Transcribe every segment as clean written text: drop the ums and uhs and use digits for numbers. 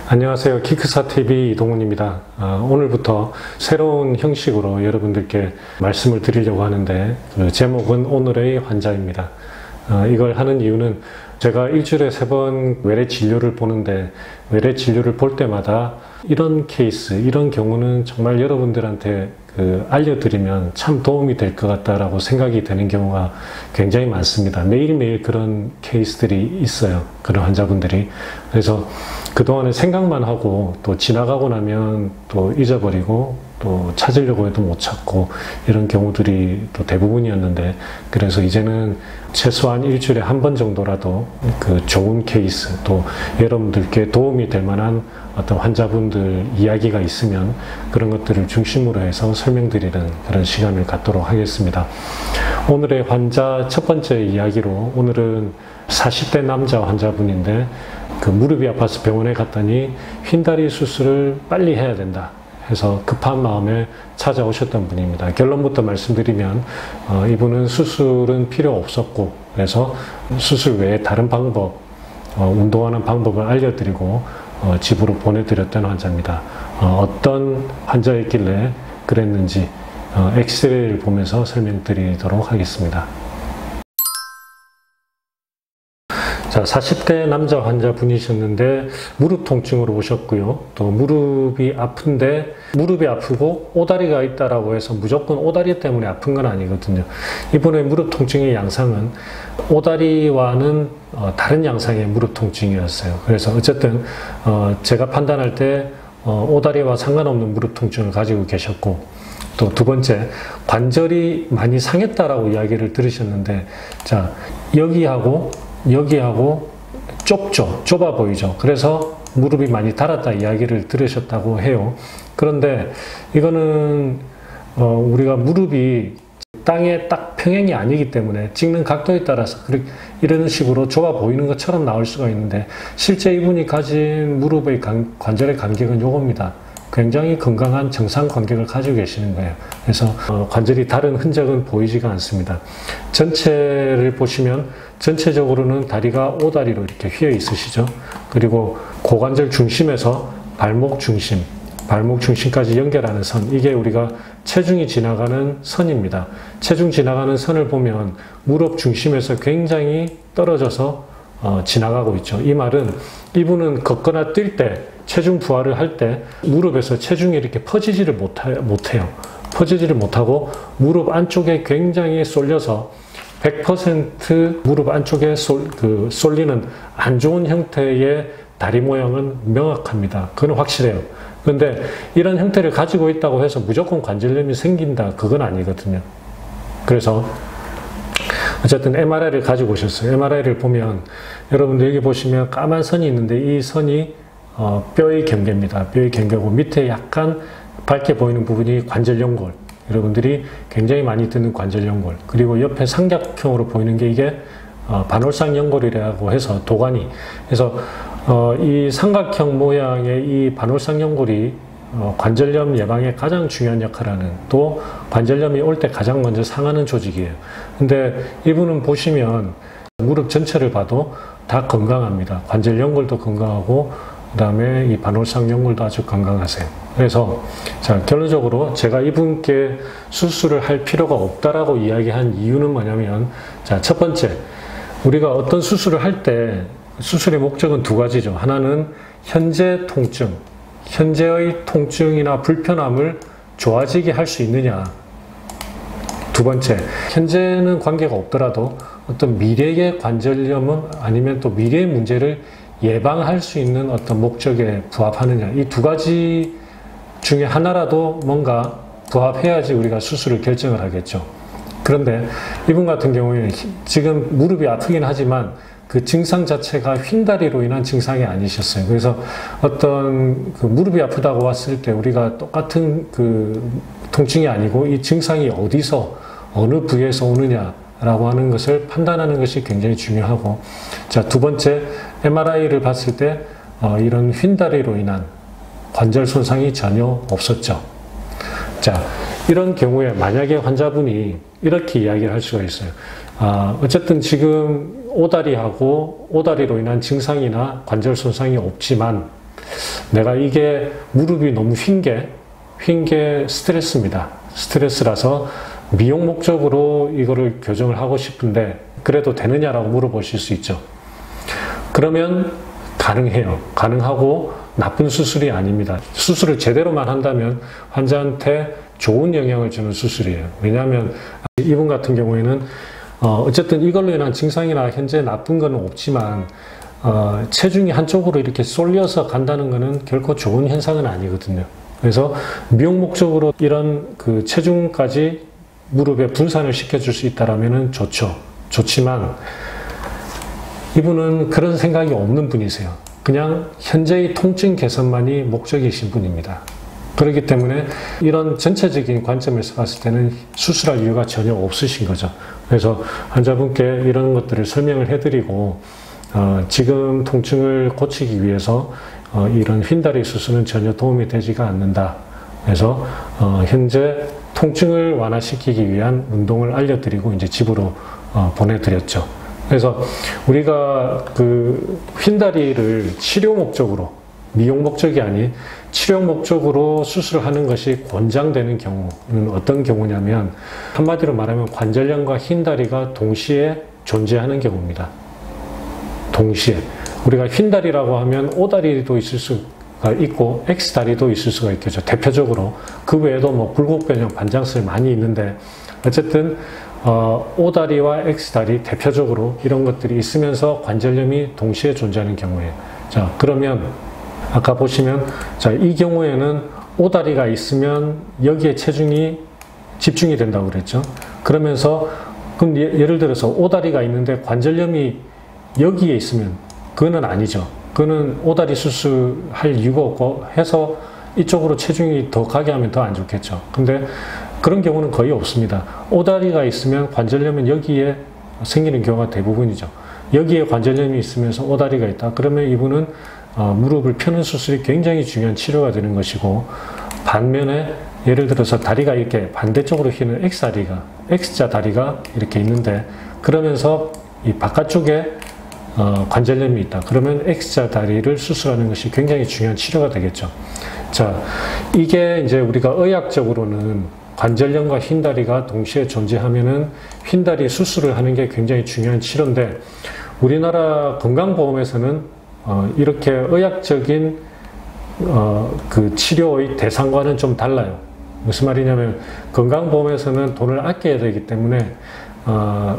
안녕하세요. 키크사TV 이동훈입니다. 오늘부터 새로운 형식으로 여러분들께 말씀을 드리려고 하는데 그 제목은 오늘의 환자입니다. 이걸 하는 이유는 제가 일주일에 3번 외래 진료를 보는데 외래 진료를 볼 때마다 이런 케이스, 이런 경우는 정말 여러분들한테 알려드리면 참 도움이 될 것 같다라고 생각이 되는 경우가 굉장히 많습니다. 매일매일 그런 케이스들이 있어요. 그런 환자분들이. 그래서 그동안에 생각만 하고 또 지나가고 나면 또 잊어버리고 또 찾으려고 해도 못 찾고 이런 경우들이 또 대부분이었는데, 그래서 이제는 최소한 일주일에 1번 정도라도 그 좋은 케이스, 또 여러분들께 도움이 될 만한 어떤 환자분들 이야기가 있으면 그런 것들을 중심으로 해서 설명드리는 그런 시간을 갖도록 하겠습니다. 오늘의 환자 첫 번째 이야기로, 오늘은 40대 남자 환자분인데 그 무릎이 아파서 병원에 갔더니 휜다리 수술을 빨리 해야 된다 해서 급한 마음에 찾아오셨던 분입니다. 결론부터 말씀드리면 이분은 수술은 필요 없었고, 그래서 수술 외에 다른 방법, 운동하는 방법을 알려드리고 집으로 보내드렸던 환자입니다. 어떤 환자였길래 그랬는지 엑스레이를 보면서 설명드리도록 하겠습니다. 자, 40대 남자 환자분이셨는데 무릎 통증으로 오셨고요. 또 무릎이 아픈데, 무릎이 아프고 오다리가 있다라고 해서 무조건 오다리 때문에 아픈 건 아니거든요. 이분의 무릎 통증의 양상은 오다리와는 다른 양상의 무릎 통증이었어요. 그래서 어쨌든 제가 판단할 때 오다리와 상관없는 무릎 통증을 가지고 계셨고, 또 두 번째, 관절이 많이 상했다라고 이야기를 들으셨는데, 자, 여기하고 좁아 보이죠. 그래서 무릎이 많이 닳았다 이야기를 들으셨다고 해요. 그런데 이거는 우리가 무릎이 땅에 딱 평행이 아니기 때문에 찍는 각도에 따라서 이런 식으로 좁아 보이는 것처럼 나올 수가 있는데, 실제 이분이 가진 무릎의 관절의 간격은 요겁니다. 굉장히 건강한 정상 간격을 가지고 계시는 거예요. 그래서 관절이 다른 흔적은 보이지가 않습니다. 전체를 보시면 전체적으로는 다리가 오다리로 이렇게 휘어 있으시죠. 그리고 고관절 중심에서 발목 중심까지 연결하는 선, 이게 우리가 체중이 지나가는 선입니다. 체중 지나가는 선을 보면 무릎 중심에서 굉장히 떨어져서 지나가고 있죠. 이 말은 이분은 걷거나 뛸 때, 체중 부하를 할 때 무릎에서 체중이 이렇게 퍼지지를 못해요. 퍼지지를 못하고 무릎 안쪽에 굉장히 쏠려서 100% 무릎 안쪽에 쏠리는 안 좋은 형태의 다리 모양은 명확합니다. 그건 확실해요. 그런데 이런 형태를 가지고 있다고 해서 무조건 관절염이 생긴다, 그건 아니거든요. 그래서 어쨌든 MRI를 가지고 오셨어요. MRI를 보면 여러분들 여기 보시면 까만 선이 있는데, 이 선이 뼈의 경계입니다. 뼈의 경계고, 밑에 약간 밝게 보이는 부분이 관절연골, 여러분들이 굉장히 많이 듣는 관절연골, 그리고 옆에 삼각형으로 보이는 게 이게 반월상연골이라고 해서 도가니, 그래서 이 삼각형 모양의 이 반월상연골이 관절염 예방에 가장 중요한 역할을 하는, 또 관절염이 올 때 가장 먼저 상하는 조직이에요. 근데 이분은 보시면 무릎 전체를 봐도 다 건강합니다. 관절연골도 건강하고 그 다음에 이 반월상연골도 아주 건강하세요. 그래서 자, 결론적으로 제가 이분께 수술을 할 필요가 없다라고 이야기한 이유는 뭐냐면, 자, 첫 번째, 우리가 어떤 수술을 할 때 수술의 목적은 두 가지죠. 하나는 현재의 통증이나 불편함을 좋아지게 할 수 있느냐. 두 번째, 현재는 관계가 없더라도 어떤 미래의 관절염은 아니면 또 미래의 문제를 예방할 수 있는 어떤 목적에 부합하느냐. 이 두 가지 중에 하나라도 뭔가 부합해야지 우리가 수술을 결정을 하겠죠. 그런데 이분 같은 경우에는 지금 무릎이 아프긴 하지만 그 증상 자체가 휜다리로 인한 증상이 아니셨어요. 그래서 어떤 무릎이 아프다고 왔을 때 우리가 똑같은 통증이 아니고 이 증상이 어디서, 어느 부위에서 오느냐라고 하는 것을 판단하는 것이 굉장히 중요하고, 자, 두 번째, MRI를 봤을 때 이런 휜다리로 인한 관절 손상이 전혀 없었죠. 자, 이런 경우에 만약에 환자분이 이렇게 이야기를 할 수가 있어요. 어쨌든 지금 오다리로 인한 증상이나 관절 손상이 없지만 내가 이게 무릎이 너무 휜 게 스트레스입니다. 스트레스라서 미용 목적으로 이거를 교정을 하고 싶은데 그래도 되느냐라고 물어보실 수 있죠. 그러면 가능해요. 가능하고 나쁜 수술이 아닙니다. 수술을 제대로만 한다면 환자한테 좋은 영향을 주는 수술이에요. 왜냐하면 이분 같은 경우에는 어쨌든 이걸로 인한 증상이나 현재 나쁜 건 없지만 체중이 한쪽으로 이렇게 쏠려서 간다는 것은 결코 좋은 현상은 아니거든요. 그래서 미용 목적으로 이런 그 체중까지 무릎에 분산을 시켜줄 수 있다라면 좋죠. 좋지만 이분은 그런 생각이 없는 분이세요. 그냥 현재의 통증 개선만이 목적이신 분입니다. 그렇기 때문에 이런 전체적인 관점에서 봤을 때는 수술할 이유가 전혀 없으신 거죠. 그래서 환자분께 이런 것들을 설명을 해드리고 지금 통증을 고치기 위해서 이런 휜다리 수술은 전혀 도움이 되지가 않는다. 그래서 현재 통증을 완화시키기 위한 운동을 알려드리고 이제 집으로 보내드렸죠. 그래서 우리가 그 휜다리를 치료 목적으로, 미용 목적이 아닌 치료 목적으로 수술하는 것이 권장되는 경우는 어떤 경우냐면 한마디로 말하면 관절염과 휜다리가 동시에 존재하는 경우입니다. 동시에. 우리가 휜다리라고 하면 O다리도 있을 수가 있고 X다리도 있을 수가 있겠죠. 대표적으로. 그 외에도 뭐 굴곡변형, 반장슬 많이 있는데 어쨌든 O다리와 X다리 대표적으로 이런 것들이 있으면서 관절염이 동시에 존재하는 경우에 자 그러면 아까 보시면 자 이 경우에는 O다리가 있으면 여기에 체중이 집중이 된다고 그랬죠. 그러면서 그럼 예를 들어서 O다리가 있는데 관절염이 여기에 있으면 그거는 아니죠. 그거는 O다리 수술할 이유가 없고 해서 이쪽으로 체중이 더 가게 하면 더 안 좋겠죠. 근데 그런 경우는 거의 없습니다. O다리가 있으면 관절염은 여기에 생기는 경우가 대부분이죠. 여기에 관절염이 있으면서 O다리가 있다. 그러면 이분은 무릎을 펴는 수술이 굉장히 중요한 치료가 되는 것이고 반면에 예를 들어서 다리가 이렇게 반대쪽으로 휘는 X자 다리가 이렇게 있는데 그러면서 이 바깥쪽에 관절염이 있다. 그러면 X자 다리를 수술하는 것이 굉장히 중요한 치료가 되겠죠. 자, 이게 이제 우리가 의학적으로는 관절염과 휜다리가 동시에 존재하면은 휜다리 수술을 하는 게 굉장히 중요한 치료인데 우리나라 건강보험에서는 이렇게 의학적인 그 치료의 대상과는 좀 달라요. 무슨 말이냐면 건강보험에서는 돈을 아껴야 되기 때문에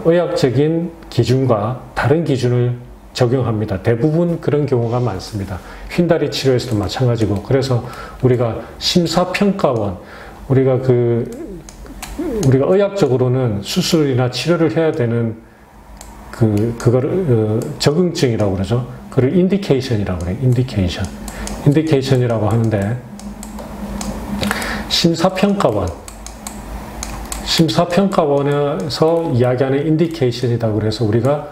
의학적인 기준과 다른 기준을 적용합니다. 대부분 그런 경우가 많습니다. 휜다리 치료에서도 마찬가지고 그래서 우리가 심사평가원 우리가 의학적으로는 수술이나 치료를 해야 되는 그거를 적응증이라고 그러죠. 그걸 인디케이션이라고 그래요. 인디케이션이라고 하는데 심사평가원에서 이야기하는 인디케이션이라고 그래서 우리가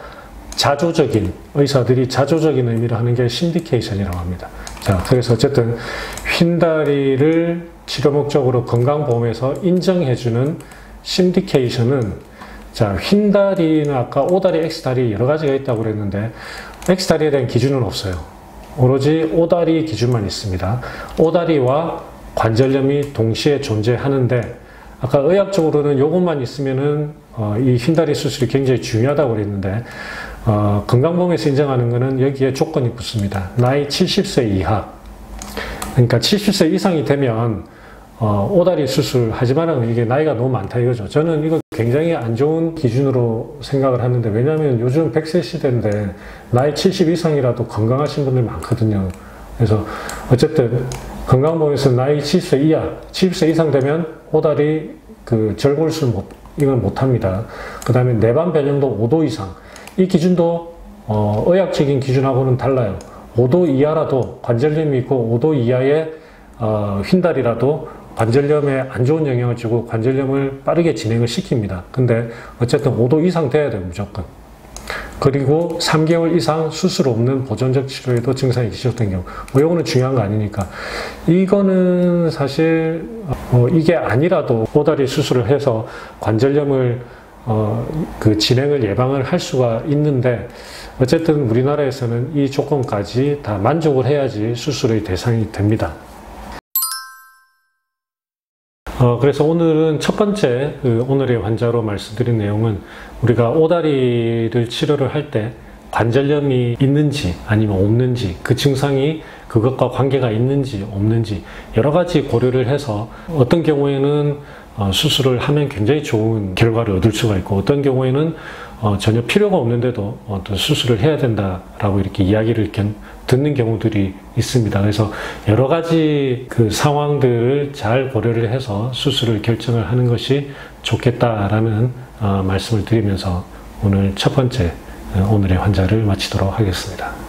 의사들이 자조적인 의미로 하는 게 신디케이션이라고 합니다. 자, 그래서 어쨌든 휜다리를 치료 목적으로 건강보험에서 인정해주는 신디케이션은 자, 휜다리는 아까 O다리, X다리 여러 가지가 있다고 그랬는데 X다리에 대한 기준은 없어요. 오로지 O다리 기준만 있습니다. O다리와 관절염이 동시에 존재하는데 아까 의학적으로는 이것만 있으면은 이 휜다리 수술이 굉장히 중요하다고 그랬는데 건강보험에서 인정하는 것은 여기에 조건이 붙습니다. 나이 70세 이하 그러니까 70세 이상이 되면 O다리 수술 하지만 이게 나이가 너무 많다 이거죠. 저는 이거 굉장히 안 좋은 기준으로 생각을 하는데 왜냐하면 요즘 100세 시대인데 나이 70 이상이라도 건강하신 분들 많거든요. 그래서 어쨌든 건강보험에서 나이 70세 이하, 70세 이상 되면 O다리 절골술 이건 못합니다. 그 다음에 내반 변형도 5도 이상 이 기준도 의학적인 기준하고는 달라요. 5도 이하라도 관절염이 있고 5도 이하의 휜다리라도 관절염에 안 좋은 영향을 주고 관절염을 빠르게 진행을 시킵니다. 근데 어쨌든 5도 이상 돼야 돼요. 무조건. 그리고 3개월 이상 수술 없는 보존적 치료에도 증상이 지속된 경우 요거는 중요한 거 아니니까 이거는 사실 이게 아니라도 O다리 수술을 해서 관절염을 그 진행을 예방을 할 수가 있는데 어쨌든 우리나라에서는 이 조건까지 다 만족을 해야지 수술의 대상이 됩니다. 그래서 오늘은 첫 번째 오늘의 환자로 말씀드린 내용은 우리가 오다리를 치료를 할 때 관절염이 있는지 아니면 없는지, 그 증상이 그것과 관계가 있는지 없는지 여러 가지 고려를 해서 어떤 경우에는 수술을 하면 굉장히 좋은 결과를 얻을 수가 있고 어떤 경우에는 전혀 필요가 없는데도 또 수술을 해야 된다라고 이렇게 이야기를 듣는 경우들이 있습니다. 그래서 여러 가지 그 상황들을 잘 고려를 해서 수술을 결정을 하는 것이 좋겠다라는 말씀을 드리면서 오늘 첫 번째 오늘의 환자를 마치도록 하겠습니다.